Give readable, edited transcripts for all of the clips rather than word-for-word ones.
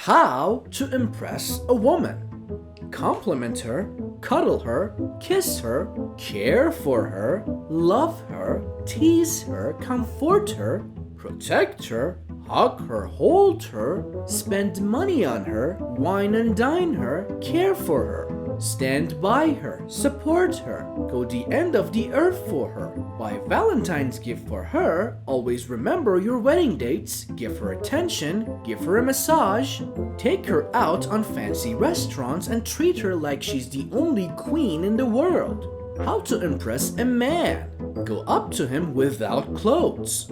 How to impress a woman. Compliment her, cuddle her, kiss her, care for her, love her, tease her, comfort her, protect her, hug her, hold her, spend money on her, wine and dine her, care for her, stand by her, support her, go the end of the earth for her, buy Valentine's gift for her, always remember your wedding dates, give her attention, give her a massage, take her out on fancy restaurants and treat her like she's the only queen in the world. How to impress a man. Go up to him without clothes.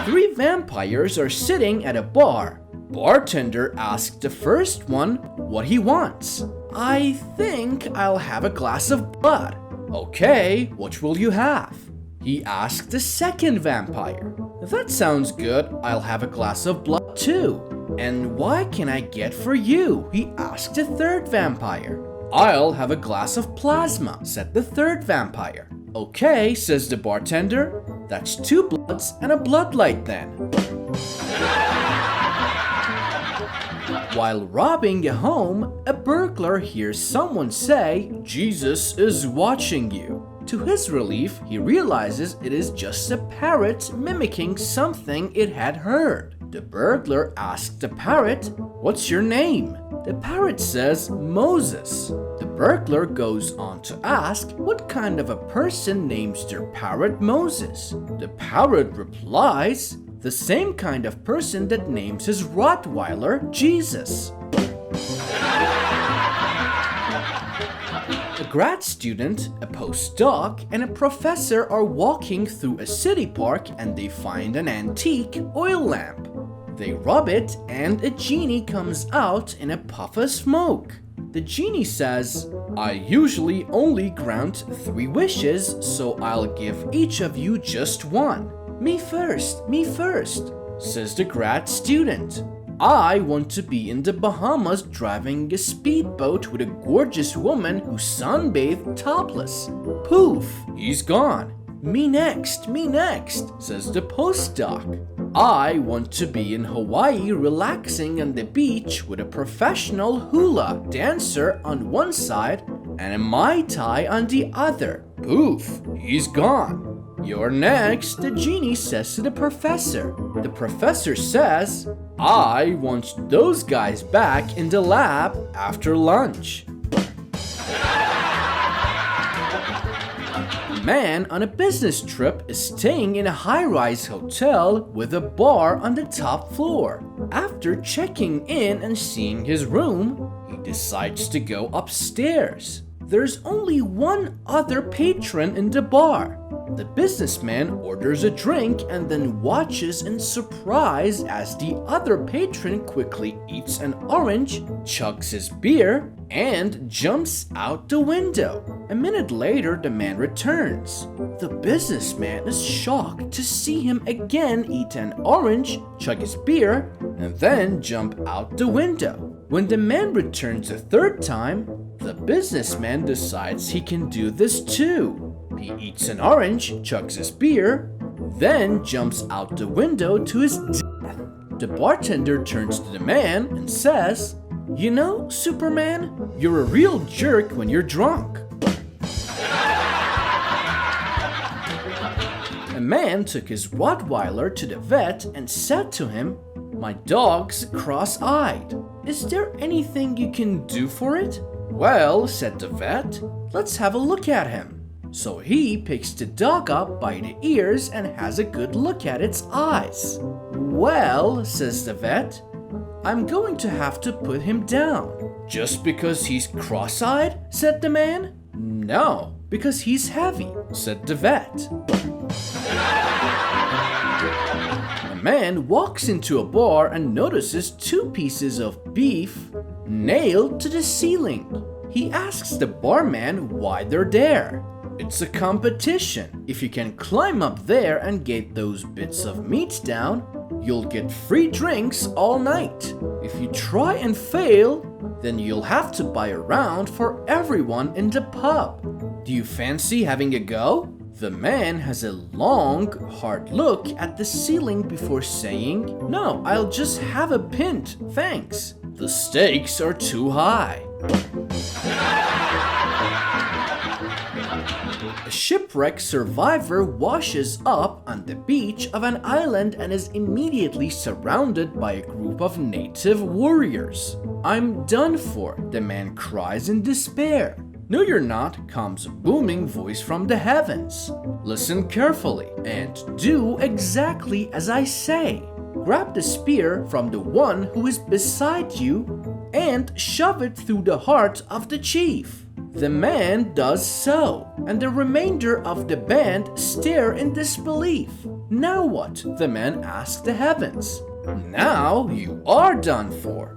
3 vampires are sitting at a bar. Bartender asked the first one what he wants. I think I'll have a glass of blood. Okay, what will you have? He asked the second vampire. That sounds good, I'll have a glass of blood too. And what can I get for you? He asked the third vampire. I'll have a glass of plasma, said the third vampire. Okay, says the bartender. That's 2 bloods and a bloodlight then. While robbing a home, a burglar hears someone say, Jesus is watching you. To his relief, he realizes it is just a parrot mimicking something it had heard. The burglar asked the parrot, "What's your name?" The parrot says, "Moses." The burglar goes on to ask what kind of a person names their parrot Moses. The parrot replies, "The same kind of person that names his Rottweiler Jesus." A grad student, a postdoc, and a professor are walking through a city park and they find an antique oil lamp. They rub it and a genie comes out in a puff of smoke. The genie says, "I usually only grant 3 wishes, so I'll give each of you just one." Me first, says the grad student. I want to be in the Bahamas driving a speedboat with a gorgeous woman who sunbathed topless. Poof, he's gone. Me next, says the postdoc. I want to be in Hawaii relaxing on the beach with a professional hula dancer on one side and a Mai Tai on the other. Poof, he's gone. You're next, the genie says to the professor. The professor says, I want those guys back in the lab after lunch. A man on a business trip is staying in a high-rise hotel with a bar on the top floor. After checking in and seeing his room, he decides to go upstairs. There's only one other patron in the bar. The businessman orders a drink and then watches in surprise as the other patron quickly eats an orange, chugs his beer, and jumps out the window. A minute later, the man returns. The businessman is shocked to see him again eat an orange, chug his beer, and then jump out the window. When the man returns a third time, the businessman decides he can do this too. He eats an orange, chugs his beer, then jumps out the window to his death. The bartender turns to the man and says, "You know, Superman, you're a real jerk when you're drunk." A man took his Rottweiler to the vet and said to him, "My dog's cross-eyed. Is there anything you can do for it?" "Well," said the vet, "let's have a look at him." So he picks the dog up by the ears and has a good look at its eyes. "Well," says the vet, "I'm going to have to put him down." "Just because he's cross-eyed?" said the man. "No, because he's heavy," said the vet. A man walks into a bar and notices 2 pieces of beef nailed to the ceiling. He asks the barman why they're there. "It's a competition. If you can climb up there and get those bits of meat down, you'll get free drinks all night. If you try and fail, then you'll have to buy a round for everyone in the pub. Do you fancy having a go?" The man has a long, hard look at the ceiling before saying, "No, I'll just have a pint, thanks. The stakes are too high." A shipwreck survivor washes up on the beach of an island and is immediately surrounded by a group of native warriors. "I'm done for," the man cries in despair. "No, you're not," comes a booming voice from the heavens. "Listen carefully and do exactly as I say. Grab the spear from the one who is beside you and shove it through the heart of the chief." The man does so, and the remainder of the band stare in disbelief. "Now what?" the man asks the heavens. "Now you are done for."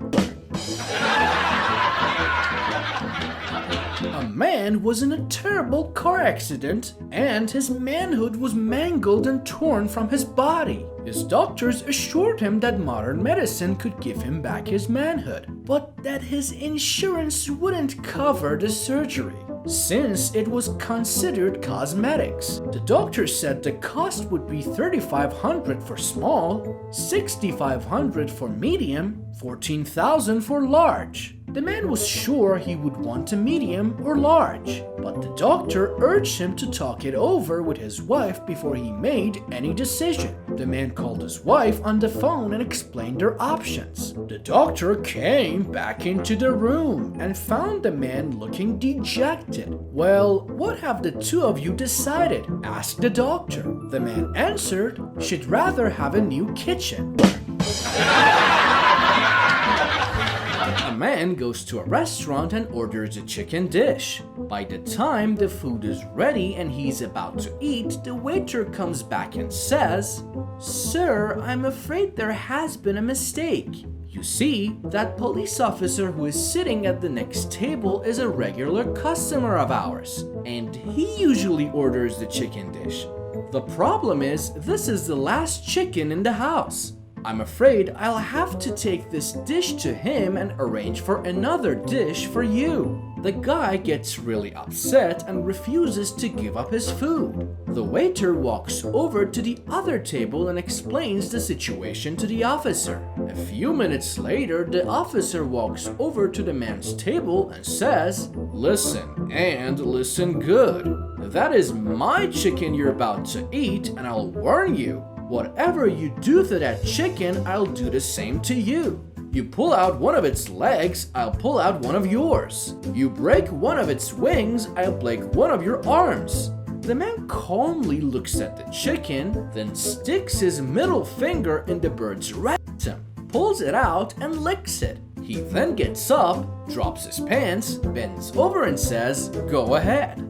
A man was in a terrible car accident and his manhood was mangled and torn from his body. His doctors assured him that modern medicine could give him back his manhood, but that his insurance wouldn't cover the surgery, since it was considered cosmetics. The doctor said the cost would be $3,500 for small, $6,500 for medium, $14,000 for large. The man was sure he would want a medium or large, but the doctor urged him to talk it over with his wife before he made any decision. The man called his wife on the phone and explained their options. The doctor came back into the room and found the man looking dejected. "Well, what have the two of you decided?" asked the doctor. The man answered, "She'd rather have a new kitchen." A man goes to a restaurant and orders a chicken dish. By the time the food is ready and he's about to eat, the waiter comes back and says, "Sir, I'm afraid there has been a mistake. You see, that police officer who is sitting at the next table is a regular customer of ours, and he usually orders the chicken dish. The problem is, this is the last chicken in the house. I'm afraid I'll have to take this dish to him and arrange for another dish for you." The guy gets really upset and refuses to give up his food. The waiter walks over to the other table and explains the situation to the officer. A few minutes later, the officer walks over to the man's table and says, "Listen, and listen good. That is my chicken you're about to eat, and I'll warn you, whatever you do to that chicken, I'll do the same to you. You pull out one of its legs, I'll pull out one of yours. You break one of its wings, I'll break one of your arms." The man calmly looks at the chicken, then sticks his middle finger in the bird's rectum, pulls it out and licks it. He then gets up, drops his pants, bends over and says, "Go ahead."